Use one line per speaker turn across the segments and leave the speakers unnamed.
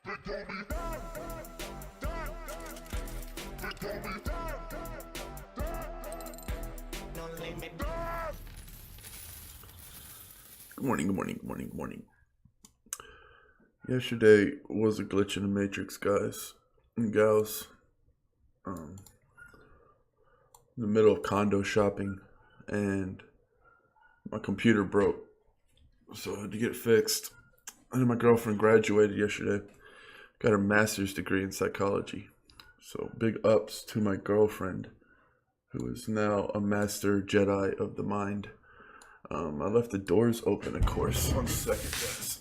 They call me They call me No limit.
Good morning, good morning, good morning, good morning. Yesterday was a glitch in the matrix, guys and gals. In the middle of condo shopping, and my computer broke, so I had to get it fixed. And then my girlfriend graduated yesterday, got her master's degree in psychology. So big ups to my girlfriend, who is now a master Jedi of the mind. I left the doors open, of course. 1 second, guys.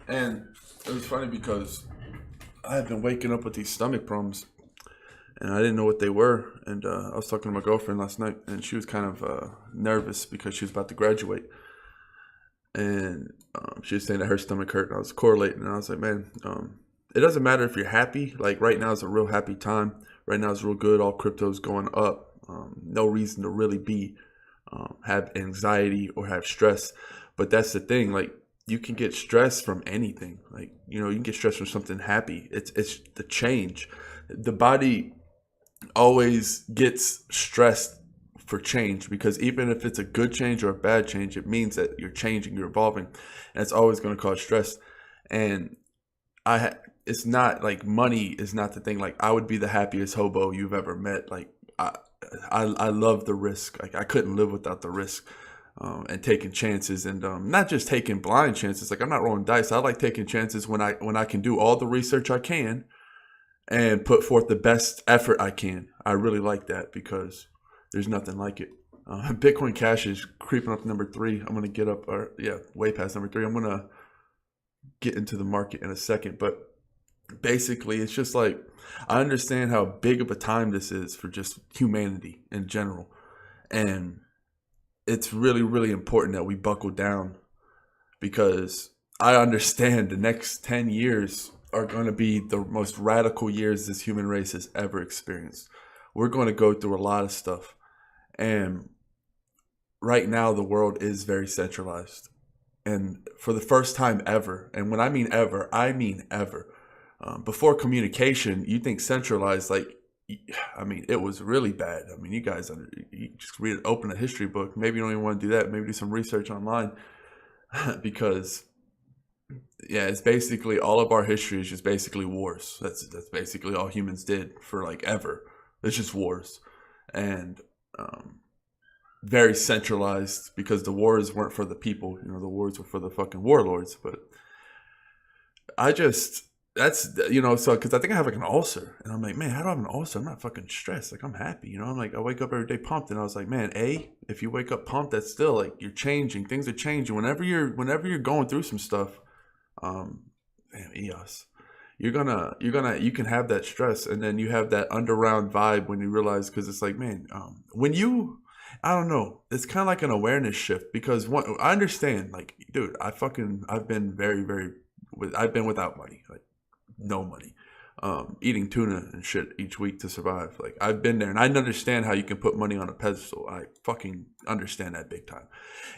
And it was funny because I had been waking up with these stomach problems, and I didn't know what they were. And I was talking to my girlfriend last night, and she was kind of nervous because she was about to graduate. And she was saying that her stomach hurt, and I was correlating. And I was like, man, it doesn't matter if you're happy. Like right now is a real happy time. Right now is real good. All crypto's going up. No reason to really be have anxiety or have stress. But that's the thing. Like, you can get stress from anything. Like, you can get stress from something happy. It's the change. The body always gets stressed for change, because even if it's a good change or a bad change, it means that you're changing, you're evolving, and it's always going to cause stress. And it's not like money is not the thing. Like, I would be the happiest hobo you've ever met. Like, I love the risk. Like, I couldn't live without the risk. And taking chances, and not just taking blind chances. Like, I'm not rolling dice. I like taking chances when I can do all the research I can and put forth the best effort I can. I really like that because there's nothing like it. Bitcoin Cash is creeping up to number 3. I'm going to get up, way past number 3. I'm going to get into the market in a second. But basically, it's just like, I understand how big of a time this is for just humanity in general. And it's really, really important that we buckle down, because I understand the next 10 years are going to be the most radical years this human race has ever experienced. We're going to go through a lot of stuff. And right now, the world is very centralized. And for the first time ever, and when I mean ever, I mean ever. Before communication, you think centralized, like, I mean, it was really bad. I mean, you guys, you just open a history book. Maybe you don't even want to do that. Maybe do some research online, because, it's basically all of our history is just basically wars. That's basically all humans did for like ever. It's just wars, and very centralized, because the wars weren't for the people. The wars were for the fucking warlords. But that's, so, because I think I have like an ulcer, and I'm like, man, how do I have an ulcer? I'm not fucking stressed. Like, I'm happy, I'm like, I wake up every day pumped, and I was like, man, if you wake up pumped, that's still like, you're changing. Things are changing. Whenever you're going through some stuff, EOS, you can have that stress, and then you have that underground vibe when you realize, because it's like, man, I don't know, it's kind of like an awareness shift, because I understand, like, dude, I've been very, very, I've been without money, like, no money, eating tuna and shit each week to survive. Like, I've been there, and I understand how you can put money on a pedestal. I fucking understand that big time.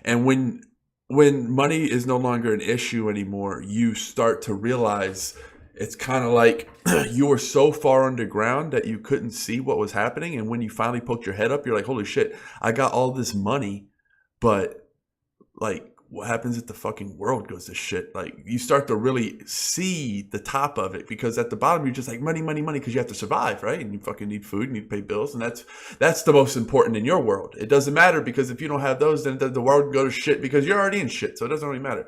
And when money is no longer an issue anymore, you start to realize it's kind of like you were so far underground that you couldn't see what was happening. And when you finally poked your head up, you're like, holy shit, I got all this money, but like, what happens if the fucking world goes to shit? Like, you start to really see the top of it, because at the bottom, you're just like, money, money, money, because you have to survive, right? And you fucking need food, and you pay bills, and that's the most important in your world. It doesn't matter, because if you don't have those, then the world would go to shit, because you're already in shit, so it doesn't really matter.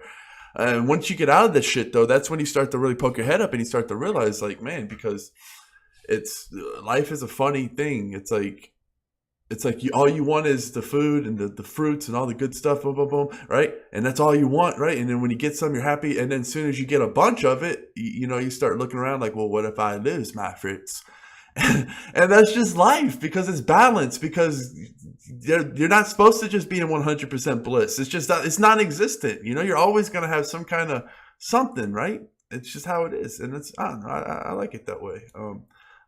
And once you get out of this shit, though, that's when you start to really poke your head up, and you start to realize, like, man, because life is a funny thing. It's like all you want is the food and the fruits and all the good stuff, boom, boom, boom, right? And that's all you want, right? And then when you get some, you're happy. And then as soon as you get a bunch of it, you start looking around like, well, what if I lose my fruits? And that's just life, because it's balance, because you're not supposed to just be in 100% bliss. It's just, it's non-existent. You're always going to have some kind of something, right? it's just how it is, and it's I don't know, I like it that way.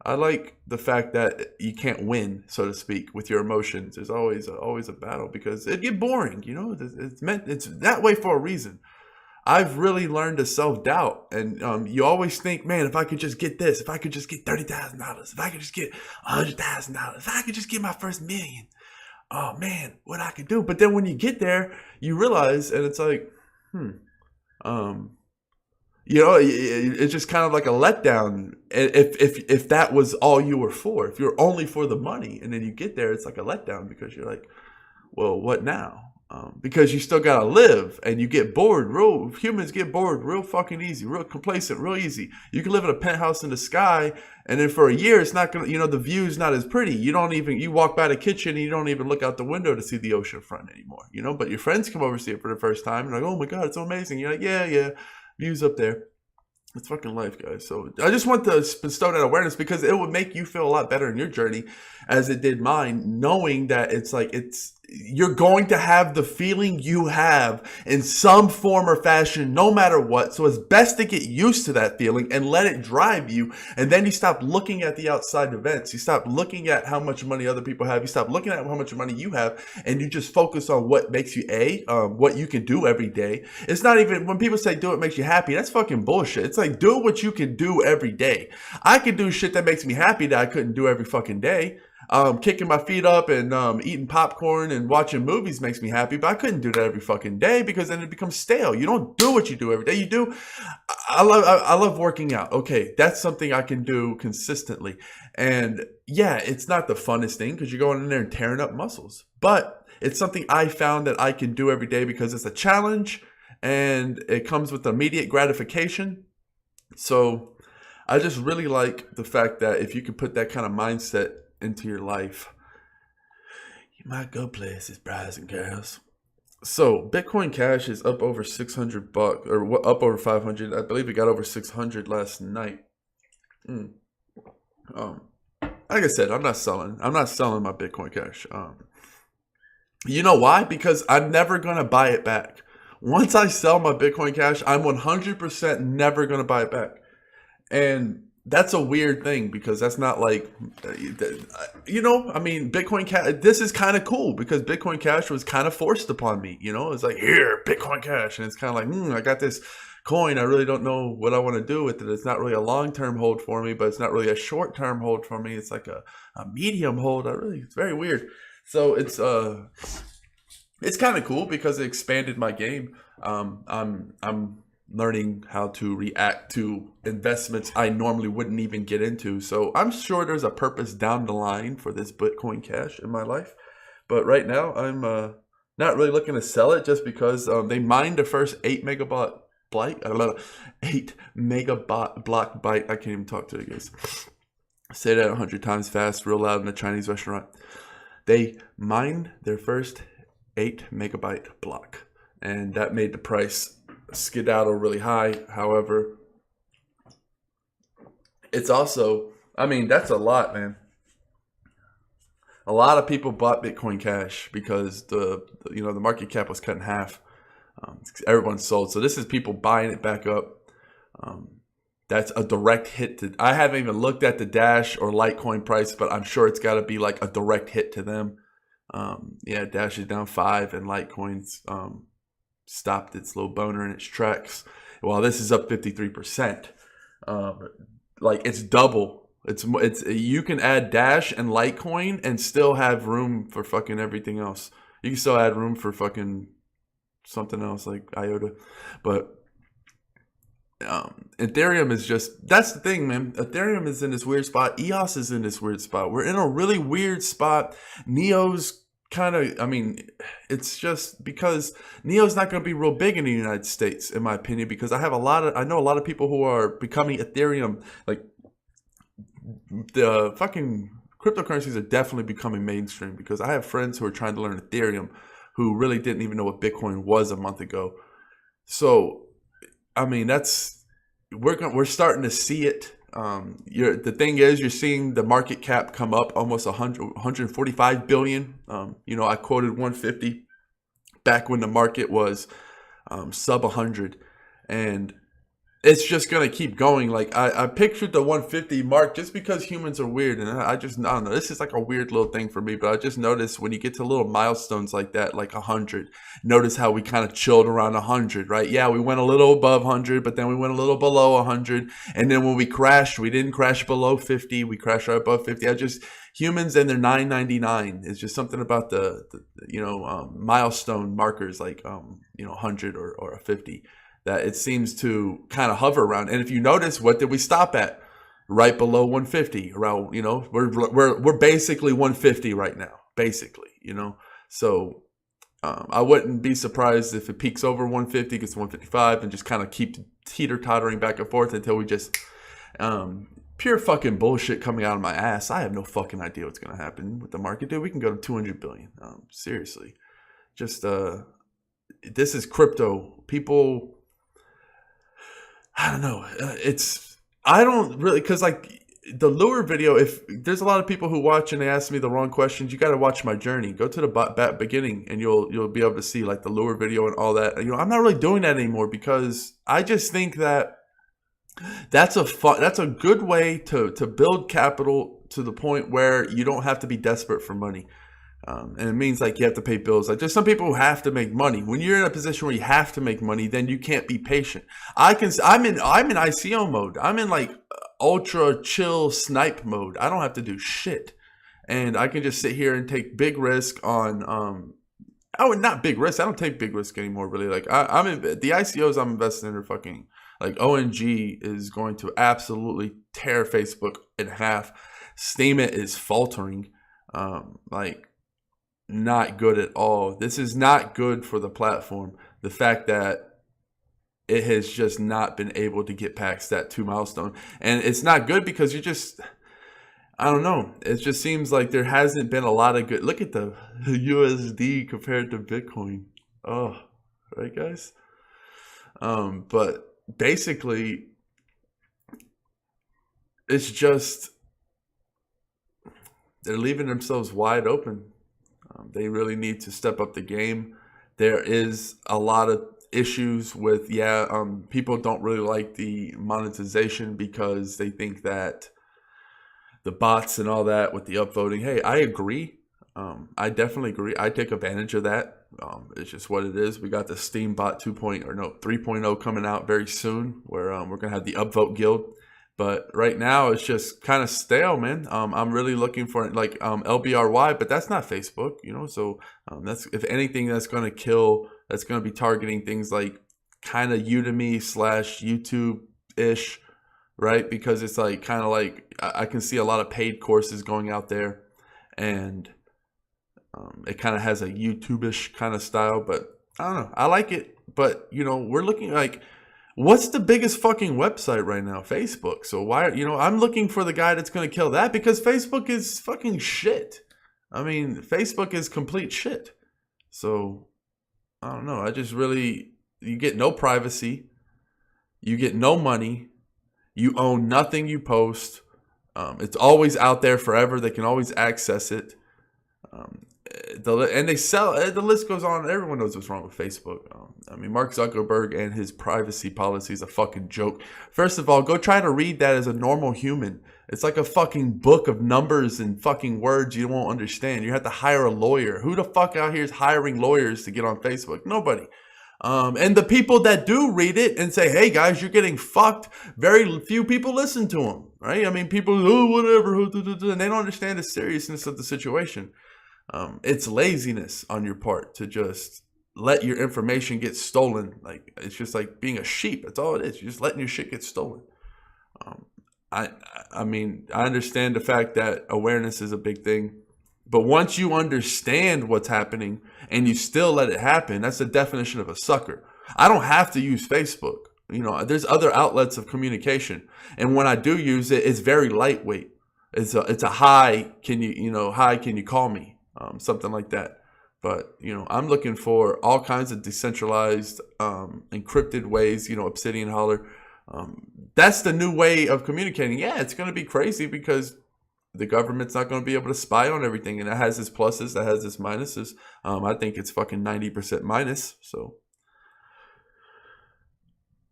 I like the fact that you can't win, so to speak, with your emotions. There's always a battle because it get boring. You know, it's that way for a reason. I've really learned to self doubt, and you always think, man, if I could just get this, if I could just get $30,000, if I could just get $100,000, if I could just get my first million, oh man, what I could do. But then when you get there, you realize, and it's like, um, it's just kind of like a letdown. If that was all you were for, if you're only for the money, and then you get there, it's like a letdown because you're like, well, what now? Because you still gotta live, and you get bored. Humans get bored real fucking easy, real complacent, real easy. You can live in a penthouse in the sky, and then for a year, it's not gonna, the view's not as pretty. You walk by the kitchen, and you don't even look out the window to see the ocean front anymore. But your friends come over to see it for the first time, and like, oh my god, it's so amazing. You're like, yeah, views up there. It's fucking life, guys. So I just want to bestow that awareness because it would make you feel a lot better in your journey as it did mine, knowing that you're going to have the feeling you have in some form or fashion, no matter what. So it's best to get used to that feeling and let it drive you. And then you stop looking at the outside events. You stop looking at how much money other people have. You stop looking at how much money you have, and you just focus on what makes you what you can do every day. It's not even when people say do it makes you happy. That's fucking bullshit. It's like do what you can do every day. I can do shit that makes me happy that I couldn't do every fucking day. Kicking my feet up and eating popcorn and watching movies makes me happy, but I couldn't do that every fucking day because then it becomes stale. You don't do what you do every day. You do. I love working out. Okay, that's something I can do consistently. And yeah, it's not the funnest thing because you're going in there and tearing up muscles, but it's something I found that I can do every day because it's a challenge and it comes with immediate gratification. So I just really like the fact that if you can put that kind of mindset into your life, you might go places, boys and girls. So Bitcoin Cash is up over $600 or up over 500. I believe it got over 600 last night. Like I said, I'm not selling my Bitcoin Cash. You know why? Because I'm never gonna buy it back. Once I sell my Bitcoin Cash, I'm 100% never gonna buy it back. And that's a weird thing because that's not like, Bitcoin Cash, this is kind of cool because Bitcoin Cash was kind of forced upon me, it's like, here, Bitcoin Cash. And it's kind of like, I got this coin. I really don't know what I want to do with it. It's not really a long-term hold for me, but it's not really a short-term hold for me. It's like a medium hold. It's very weird. So it's kind of cool because it expanded my game. I'm learning how to react to investments I normally wouldn't even get into. So I'm sure there's a purpose down the line for this Bitcoin Cash in my life. But right now, I'm not really looking to sell it just because they mined the first 8 megabyte block byte. I can't even talk to you guys. Say that 100 times fast, real loud in a Chinese restaurant. They mined their first 8 megabyte block, and that made the price skedaddle really high. However, it's also, that's a lot, man. A lot of people bought Bitcoin Cash because the market cap was cut in half. Everyone sold. So this is people buying it back up. That's a direct hit to, I haven't even looked at the Dash or Litecoin price, but I'm sure it's got to be like a direct hit to them. Dash is down 5 and Litecoin's stopped its little boner in its tracks. Well, this is up 53%. It's double. It's you can add Dash and Litecoin and still have room for fucking everything else. You can still add room for fucking something else like IOTA, but Ethereum is that's the thing, man. Ethereum is in this weird spot. EOS is in this weird spot. We're in a really weird spot. Neo's it's just because Neo's not going to be real big in the United States, in my opinion, because I know a lot of people who are becoming Ethereum, like the fucking cryptocurrencies are definitely becoming mainstream because I have friends who are trying to learn Ethereum who really didn't even know what Bitcoin was a month ago. So, we're starting to see it. The thing is, you're seeing the market cap come up almost 145 billion. I quoted 150 back when the market was sub 100, and it's just gonna keep going. Like I pictured the 150 mark just because humans are weird, and I don't know. This is like a weird little thing for me, but I just noticed when you get to little milestones like that, like 100. Notice how we kind of chilled around 100, right? Yeah, we went a little above 100, but then we went a little below 100, and then when we crashed, we didn't crash below 50. We crashed right above 50. Humans and their 999 is just something about the milestone markers like 100 or a 50. That it seems to kind of hover around. And if you notice, what did we stop at? Right below 150. Around, we're basically 150 right now, basically, So I wouldn't be surprised if it peaks over 150, gets 155, and just kind of keep teeter-tottering back and forth until we just pure fucking bullshit coming out of my ass. I have no fucking idea what's going to happen with the market, dude. We can go to 200 billion. Seriously. Just this is crypto. People, I don't know. I don't really, because like the lure video, if there's a lot of people who watch and they ask me the wrong questions, you got to watch my journey. Go to the beginning and you'll be able to see like the lure video and all that. I'm not really doing that anymore because I just think that that's a good way to build capital to the point where you don't have to be desperate for money. And it means like you have to pay bills. Like there's some people who have to make money. When you're in a position where you have to make money, then you can't be patient. I'm in ICO mode. I'm in like ultra chill snipe mode. I don't have to do shit. And I can just sit here and take big risk on not big risk. I don't take big risk anymore really. Like I'm in the ICOs I'm investing in are fucking like ONG is going to absolutely tear Facebook in half. Steemit is faltering. Not good at all. This is not good for the platform. The fact that it has just not been able to get past that 2 milestone. And it's not good because I don't know. It just seems like there hasn't been a lot of good. Look at the USD compared to Bitcoin. Oh, right, guys? But basically, it's just they're leaving themselves wide open. They really need to step up the game. There is a lot of issues with, people don't really like the monetization because they think that the bots and all that with the upvoting. Hey, I agree. I definitely agree. I take advantage of that. It's just what it is. We got the Steam bot 3.0 coming out very soon where we're going to have the upvote guild. But right now, it's just kind of stale, man. I'm really looking for like LBRY, but that's not Facebook, So that's, if anything, that's going to kill. That's going to be targeting things like kind of Udemy / YouTube-ish, right? Because it's like kind of like I can see a lot of paid courses going out there, and it kind of has a YouTube-ish kind of style. But I don't know. I like it, but we're looking like. What's the biggest fucking website right now? Facebook. So why, I'm looking for the guy that's going to kill that because Facebook is fucking shit. I mean, Facebook is complete shit. So I don't know. You get no privacy. You get no money. You own nothing you post. It's always out there forever. They can always access it. And they sell, the list goes on. Everyone knows what's wrong with Facebook. Mark Zuckerberg and his privacy policy is a fucking joke. First of all, go try to read that as a normal human. It's like a fucking book of numbers and fucking words you won't understand. You have to hire a lawyer. Who the fuck out here is hiring lawyers to get on Facebook? Nobody. And the people that do read it and say, hey guys, you're getting fucked, very few people listen to them, right? People, whatever, and they don't understand the seriousness of the situation. It's laziness on your part to just let your information get stolen. Like, it's just like being a sheep. That's all it is. You're just letting your shit get stolen. I understand the fact that awareness is a big thing, but once you understand what's happening and you still let it happen, that's the definition of a sucker. I don't have to use Facebook. There's other outlets of communication, and when I do use it, it's very lightweight. It's a hi. Can you call me? Something like that. But, I'm looking for all kinds of decentralized, encrypted ways, Obsidian Holler. That's the new way of communicating. Yeah, it's going to be crazy because the government's not going to be able to spy on everything. And that has its pluses, that has its minuses. I think it's fucking 90% minus. So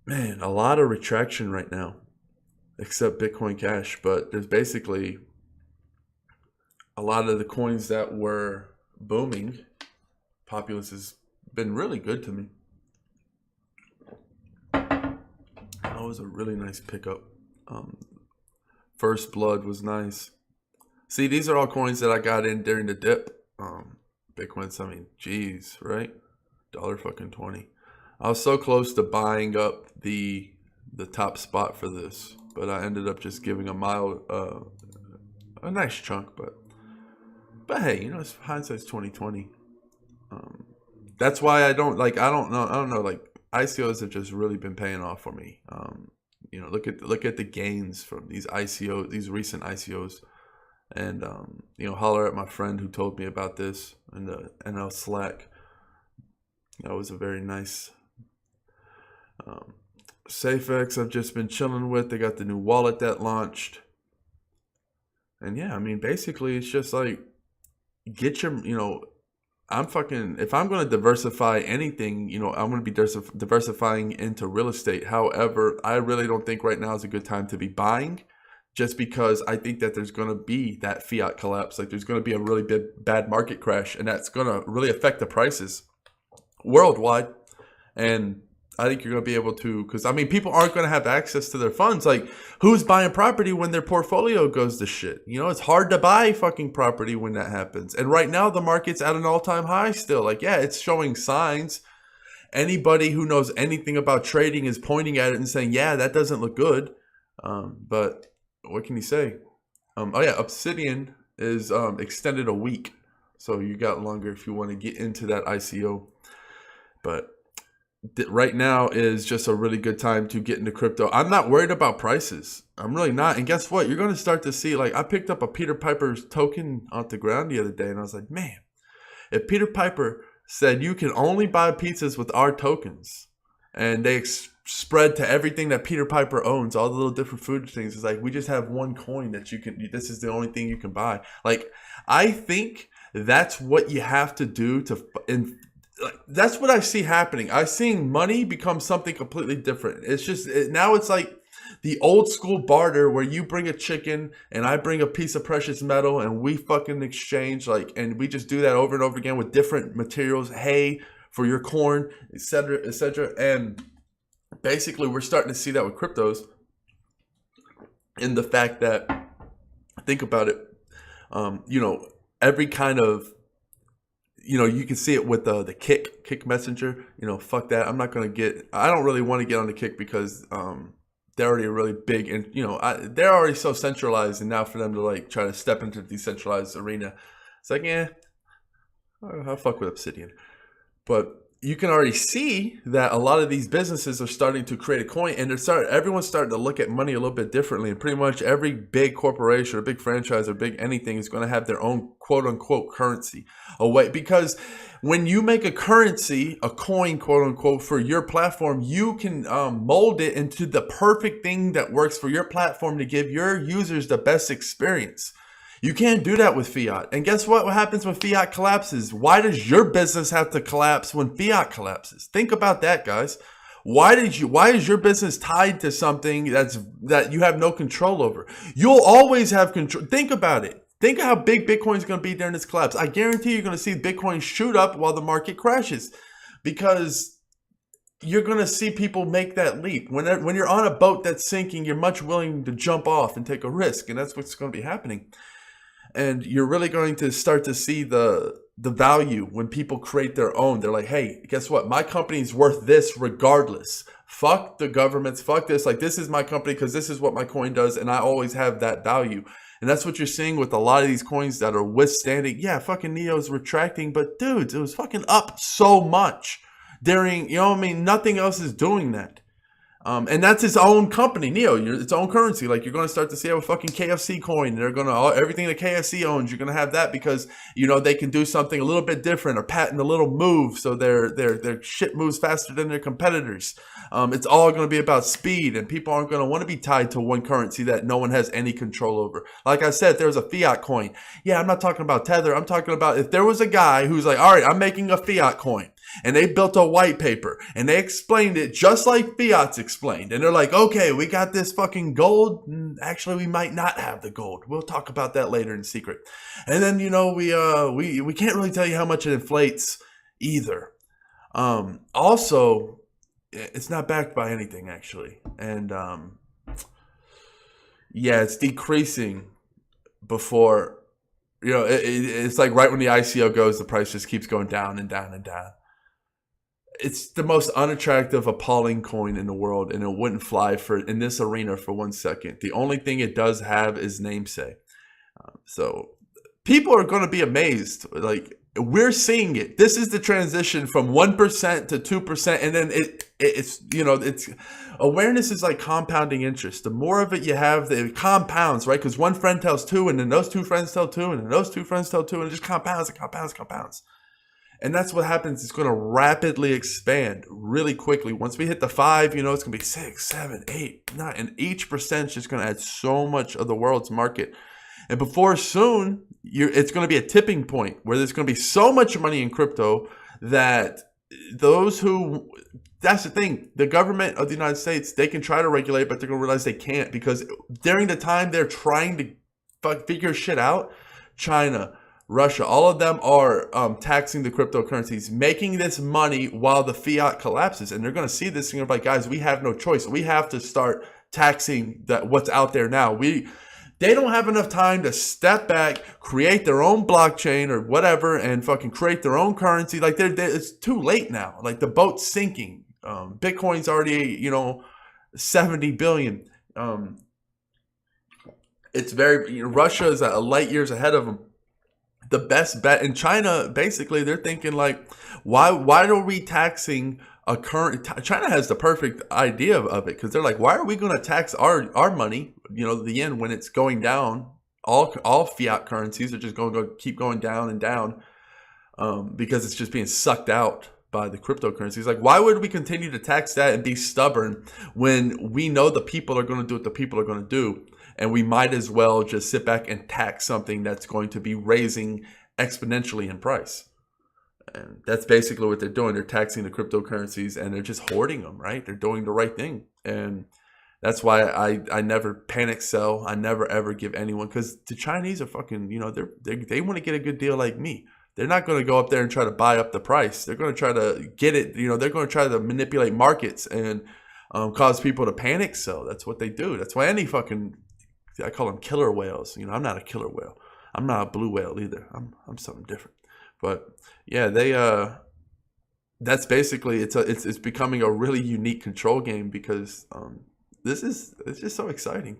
Man, a lot of retraction right now, except Bitcoin Cash. But there's basically a lot of the coins that were booming. Populous has been really good to me. That was a really nice pickup. First Blood was nice. See, these are all coins that I got in during the dip. Bitcoin's, I mean, geez, right? $1.20. I was so close to buying up the top spot for this, but I ended up just giving a nice chunk. But hey, you know, it's hindsight's 2020. That's why I don't know. Like ICOs have just really been paying off for me. You know, look at the gains from these recent ICOs, and you know, holler at my friend who told me about this in the NL Slack. That was a very nice. SafeX I've just been chilling with. They got the new wallet that launched, and yeah, I mean, basically it's just like get your, you know. If I'm going to diversify anything, you know, I'm going to be diversifying into real estate. However, I really don't think right now is a good time to be buying, just because I think that there's going to be that fiat collapse. Like there's going to be a really bad market crash, and that's going to really affect the prices worldwide. And I think you're going to be able to, because I mean, people aren't going to have access to their funds. Like, who's buying property when their portfolio goes to shit? You know, it's hard to buy fucking property when that happens. And right now, the market's at an all-time high still. Like, yeah, it's showing signs. Anybody who knows anything about trading is pointing at it and saying, yeah, that doesn't look good. But what can you say? Oh yeah, Obsidian is extended a week, so you got longer if you want to get into that ICO. But right now is just a really good time to get into crypto. I'm not worried about prices. I'm really not. And guess what? You're going to start to see, like, I picked up a Peter Piper's token off the ground the other day, and I was like, man, if Peter Piper said you can only buy pizzas with our tokens, and they spread to everything that Peter Piper owns, all the little different food things, it's like, we just have one coin that you can, this is the only thing you can buy. Like, I think that's what you have to do that's what I see happening. I'm seeing money become something completely different. It's just, now it's like the old school barter where you bring a chicken and I bring a piece of precious metal and we fucking exchange, like, and we just do that over and over again with different materials, hay for your corn, etc., etc. And basically we're starting to see that with cryptos, in the fact that, think about it, you know, every kind of, you know, you can see it with the Kick Messenger. You know, fuck that. I don't really want to get on the Kick because they're already really big, and you know, they're already so centralized, and now for them to like try to step into the decentralized arena, it's like, yeah, I'll fuck with Obsidian. But you can already see that a lot of these businesses are starting to create a coin, and everyone's starting to look at money a little bit differently. And pretty much every big corporation or big franchise or big anything is going to have their own quote unquote currency away. Because when you make a currency, a coin, quote unquote, for your platform, you can mold it into the perfect thing that works for your platform to give your users the best experience. You can't do that with fiat. And guess what happens when fiat collapses? Why does your business have to collapse when fiat collapses? Think about that, guys. Why is your business tied to something that you have no control over? You'll always have control. Think about it. Think of how big Bitcoin is going to be during this collapse. I guarantee you're going to see Bitcoin shoot up while the market crashes, because you're going to see people make that leap. When you're on a boat that's sinking, you're much willing to jump off and take a risk. And that's what's going to be happening. And you're really going to start to see the value when people create their own. They're like, hey, guess what? My company's worth this regardless. Fuck the governments. Fuck this. Like, this is my company because this is what my coin does. And I always have that value. And that's what you're seeing with a lot of these coins that are withstanding. Yeah, fucking Neo's retracting. But dudes, it was fucking up so much during, you know what I mean? Nothing else is doing that. And that's its own company, Neo, its own currency. Like, you're going to start to see a fucking KFC coin. They're going to, everything that KFC owns, you're going to have that because, you know, they can do something a little bit different or patent a little move so their shit moves faster than their competitors. It's all going to be about speed, and people aren't going to want to be tied to one currency that no one has any control over. Like I said, there's a fiat coin. Yeah, I'm not talking about Tether. I'm talking about if there was a guy who's like, all right, I'm making a fiat coin. And they built a white paper and they explained it just like fiat's explained. And they're like, okay, we got this fucking gold. Actually, we might not have the gold. We'll talk about that later in secret. And then, we can't really tell you how much it inflates either. Also, it's not backed by anything actually. And, it's decreasing before, it's like right when the ICO goes, the price just keeps going down and down and down. It's the most unattractive, appalling coin in the world, and it wouldn't fly in this arena for 1 second. The only thing it does have is namesake. So people are going to be amazed. Like, we're seeing it. This is the transition from 1% to 2%, and then it's awareness is like compounding interest. The more of it you have, it compounds, right? Because one friend tells two, and then those two friends tell two, and then those two friends tell two, and it just compounds and compounds and compounds. And that's what happens. It's going to rapidly expand really quickly. Once we hit the 5, it's going to be 6, 7, 8, 9. And each percent is just going to add so much of the world's market. And before soon, it's going to be a tipping point where there's going to be so much money in crypto that that's the thing. The government of the United States, they can try to regulate, but they're going to realize they can't, because during the time they're trying to figure shit out, China, Russia, all of them are taxing the cryptocurrencies, making this money while the fiat collapses. And they're going to see this and they're like, guys, we have no choice. We have to start taxing what's out there now. They don't have enough time to step back, create their own blockchain or whatever, and fucking create their own currency. Like, it's too late now. Like, the boat's sinking. Bitcoin's already, 70 billion. It's Russia is light years ahead of them. The best bet in China, basically, they're thinking like, why are we taxing a current? China has the perfect idea of it, because they're like, why are we going to tax our money, the yen, when it's going down? All fiat currencies are just going to keep going down and down, because it's just being sucked out by the cryptocurrencies. Like, why would we continue to tax that and be stubborn when we know the people are going to do what the people are going to do? And we might as well just sit back and tax something that's going to be raising exponentially in price. And that's basically what they're doing. They're taxing the cryptocurrencies and they're just hoarding them, right? They're doing the right thing. And that's why I never panic sell. I never ever give anyone, because the Chinese are fucking, they want to get a good deal like me. They're not going to go up there and try to buy up the price. They're going to try to get it. They're going to try to manipulate markets and cause people to panic sell. That's what they do. That's why I call them killer whales. I'm not a killer whale. I'm not a blue whale either. I'm something different. But yeah, that's basically it's becoming a really unique control game, because it's just so exciting.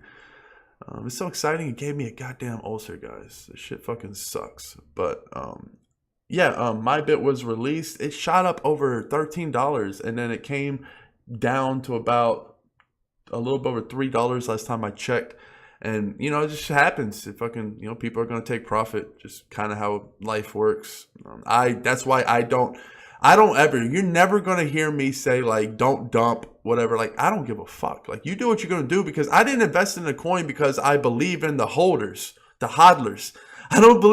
It's so exciting. It gave me a goddamn ulcer, guys. This shit fucking sucks. But my bit was released. It shot up over $13, and then it came down to about a little bit over $3 last time I checked. And, it just happens. It fucking, people are going to take profit. Just kind of how life works. That's why you're never going to hear me say, like, don't dump, whatever. Like, I don't give a fuck. Like, you do what you're going to do, because I didn't invest in a coin because I believe in the holders, the hodlers. I don't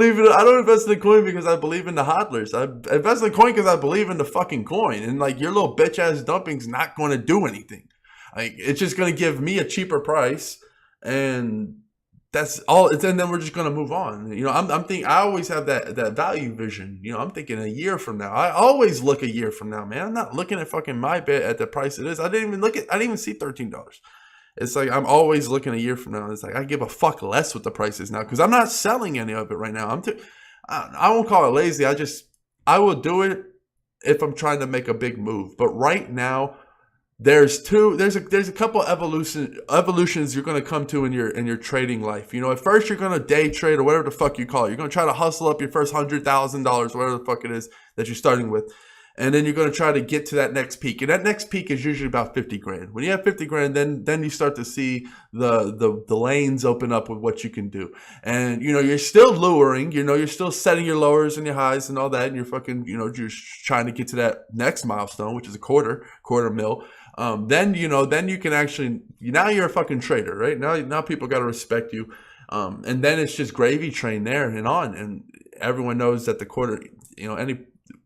invest in the coin because I believe in the hodlers. I invest in the coin because I believe in the fucking coin. And, like, your little bitch ass dumping's not going to do anything. Like, it's just going to give me a cheaper price. And that's all. And then we're just gonna move on. I'm thinking. I always have that value vision. I'm thinking a year from now. I always look a year from now, man. I'm not looking at fucking my bit at the price it is. I didn't even see $13. It's like I'm always looking a year from now. It's like I give a fuck less what the price is now, because I'm not selling any of it right now. I won't call it lazy. I will do it if I'm trying to make a big move. But right now, there's a couple evolutions you're going to come to in your trading life. At first you're going to day trade or whatever the fuck you call it. You're going to try to hustle up your first $100,000, whatever the fuck it is that you're starting with. And then you're going to try to get to that next peak. And that next peak is usually about 50 grand. When you have 50 grand, then you start to see the lanes open up with what you can do. And, you're still luring, you're still setting your lowers and your highs and all that. And you're fucking, you're trying to get to that next milestone, which is a quarter mil. Then you can actually, now you're a fucking trader, right? Now people got to respect you. And then it's just gravy train there and on. And everyone knows that the quarter,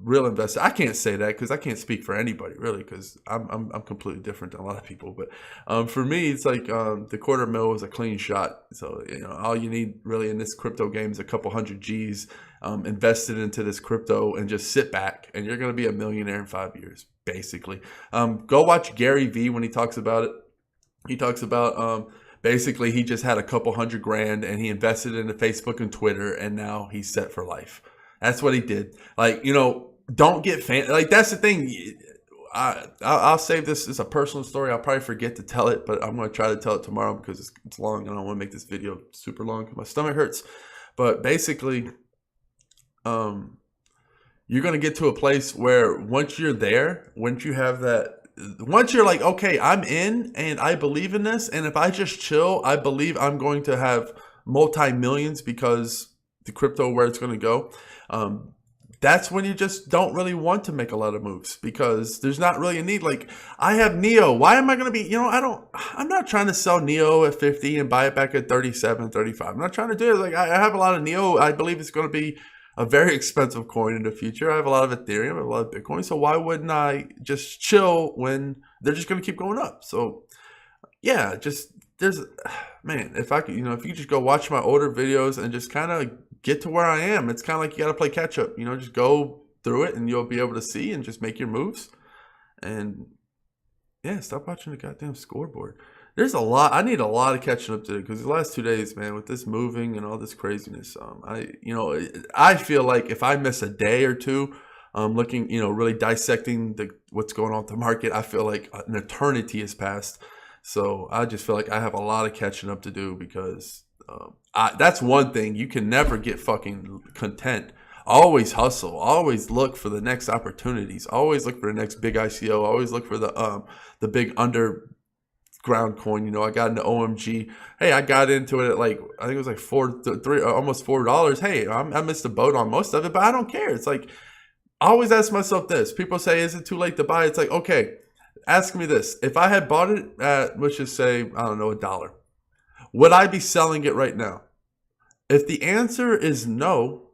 real investor. I can't say that because I can't speak for anybody really, because I'm completely different than a lot of people. But for me, it's like the $250,000 was a clean shot. So all you need really in this crypto game is a couple hundred G's invested into this crypto and just sit back, and you're going to be a millionaire in 5 years, basically. Go watch Gary Vee when he talks about it. He talks about basically he just had a couple $100 grand and he invested into Facebook and Twitter, and now he's set for life. That's what he did. Like, don't get like, that's the thing. I'll save this as a personal story. I'll probably forget to tell it, but I'm going to try to tell it tomorrow because it's long and I don't want to make this video super long because my stomach hurts. But basically, you're going to get to a place where once you're there, once you have that, once you're like, okay, I'm in and I believe in this, and if I just chill, I believe I'm going to have multi-millions because the crypto where it's going to go. That's when you just don't really want to make a lot of moves because there's not really a need. Like, I have Neo. Why am I going to be, I'm not trying to sell Neo at 50 and buy it back at 37, 35. I'm not trying to do it. Like, I have a lot of Neo. I believe it's going to be a very expensive coin in the future. I have a lot of Ethereum, I have a lot of Bitcoin. So why wouldn't I just chill when they're just going to keep going up? So yeah, if I could, if you just go watch my older videos and just kind of get to where I am, it's kind of like you got to play catch up, just go through it and you'll be able to see and just make your moves. And yeah, stop watching the goddamn scoreboard. There's a lot. I need a lot of catching up to do because the last 2 days, man, with this moving and all this craziness, I feel like if I miss a day or two, looking, really dissecting what's going on with the market, I feel like an eternity has passed. So I just feel like I have a lot of catching up to do because that's one thing. You can never get fucking content. Always hustle. Always look for the next opportunities. Always look for the next big ICO. Always look for the big underground coin. I got into OMG. Hey, I got into it at like, I think it was like almost $4. Hey, I missed the boat on most of it, but I don't care. It's like, I always ask myself this. People say, is it too late to buy? It's like, okay, ask me this. If I had bought it at, let's just say, I don't know, $1, would I be selling it right now? If the answer is no,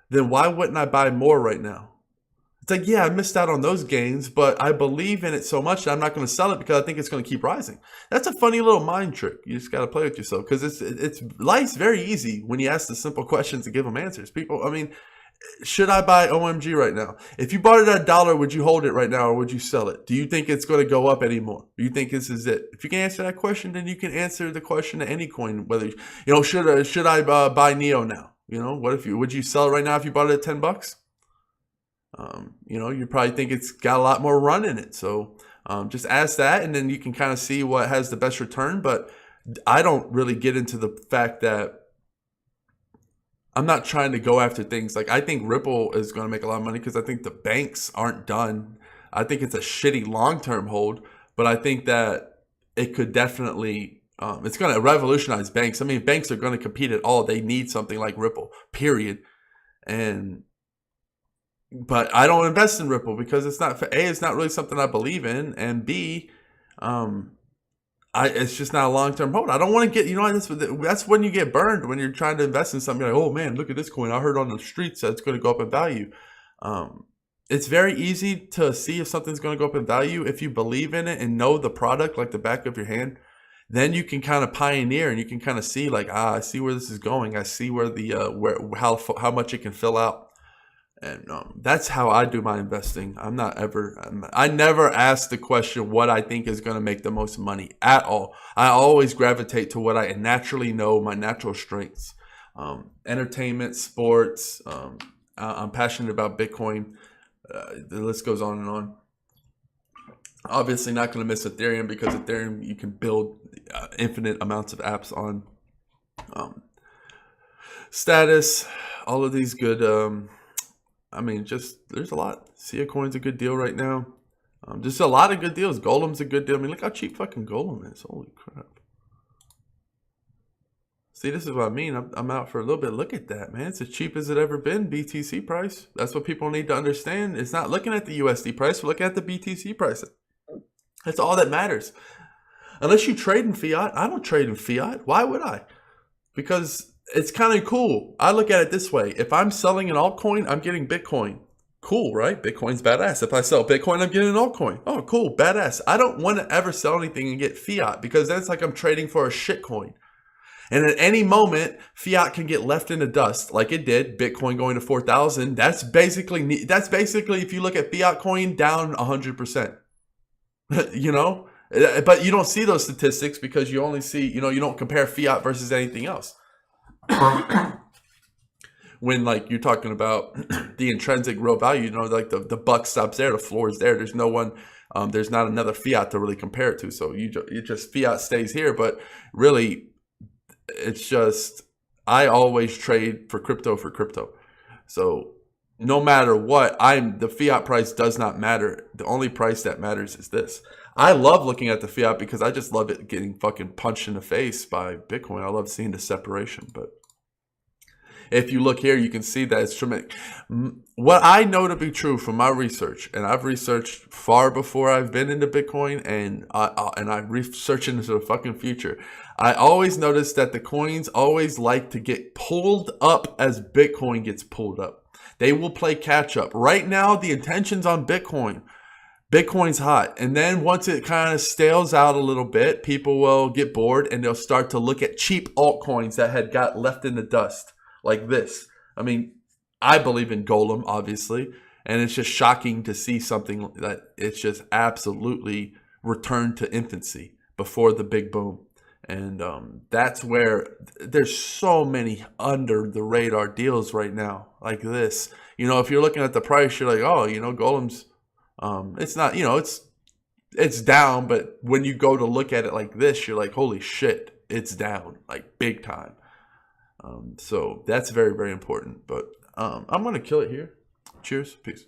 then why wouldn't I buy more right now? It's like, yeah, I missed out on those gains, but I believe in it so much that I'm not going to sell it because I think it's going to keep rising. That's a funny little mind trick. You just got to play with yourself because life's very easy when you ask the simple questions and give them answers. People, should I buy OMG right now? If you bought it at $1, would you hold it right now or would you sell it? Do you think it's going to go up anymore? Do you think this is it? If you can answer that question, then you can answer the question to any coin. Whether should I buy Neo now? Would you sell it right now if you bought it at $10? You probably think it's got a lot more run in it. So just ask that, and then you can kind of see what has the best return. But I don't really get into the fact that I'm not trying to go after things. Like, I think Ripple is going to make a lot of money because I think the banks aren't done. I think it's a shitty long-term hold, but I think that it could definitely, it's going to revolutionize banks. Banks are going to compete at all. They need something like Ripple, period. But I don't invest in Ripple because it's not really something I believe in, and B, it's just not a long-term hold. I don't want to get, that's when you get burned when you're trying to invest in something. You're like, oh man, look at this coin. I heard on the streets that it's going to go up in value. It's very easy to see if something's going to go up in value if you believe in it and know the product like the back of your hand. Then you can kind of pioneer and you can kind of see like, I see where this is going. I see where how much it can fill out. And that's how I do my investing. I never ask the question what I think is going to make the most money at all. I always gravitate to what I naturally know, my natural strengths. Entertainment, sports. I'm passionate about Bitcoin. The list goes on and on. Obviously not going to miss Ethereum because Ethereum, you can build infinite amounts of apps on. Status, all of these good... there's a lot. Sia Coin's a good deal right now. Just a lot of good deals. Golem's a good deal. Look how cheap fucking Golem is. Holy crap. See, this is what I mean. I'm out for a little bit. Look at that, man. It's as cheap as it ever been. BTC price. That's what people need to understand. It's not looking at the USD price. We're looking at the BTC price. That's all that matters. Unless you trade in fiat. I don't trade in fiat. Why would I? Because... it's kind of cool. I look at it this way. If I'm selling an altcoin, I'm getting Bitcoin. Cool, right? Bitcoin's badass. If I sell Bitcoin, I'm getting an altcoin. Oh, cool, badass. I don't want to ever sell anything and get fiat because that's like I'm trading for a shit coin. And at any moment, fiat can get left in the dust, like it did. Bitcoin going to 4,000. That's basically if you look at fiat coin down 100%. You know, but you don't see those statistics because you only see, you don't compare fiat versus anything else. When like you're talking about the intrinsic real value, like the buck stops there, the floor is there. There's no one, there's not another fiat to really compare it to. So you just fiat stays here, but really, it's just I always trade for crypto. So no matter what, the fiat price does not matter. The only price that matters is this. I love looking at the fiat because I just love it getting fucking punched in the face by Bitcoin. I love seeing the separation, but if you look here, you can see that it's tremendous. What I know to be true from my research, and I've researched far before I've been into Bitcoin, and I research into the fucking future. I always notice that the coins always like to get pulled up as Bitcoin gets pulled up. They will play catch up. Right now, the attention's on Bitcoin. Bitcoin's hot. And then once it kind of stales out a little bit, people will get bored and they'll start to look at cheap altcoins that had got left in the dust. Like this. I mean, I believe in Golem, obviously, and it's just shocking to see something that it's just absolutely returned to infancy before the big boom. And that's where there's so many under the radar deals right now, like this. If you're looking at the price, you're like, oh, Golem's, it's not, it's down, but when you go to look at it like this, you're like, holy shit, it's down, like big time. So that's very, very important. But I'm going to kill it here. Cheers. Peace.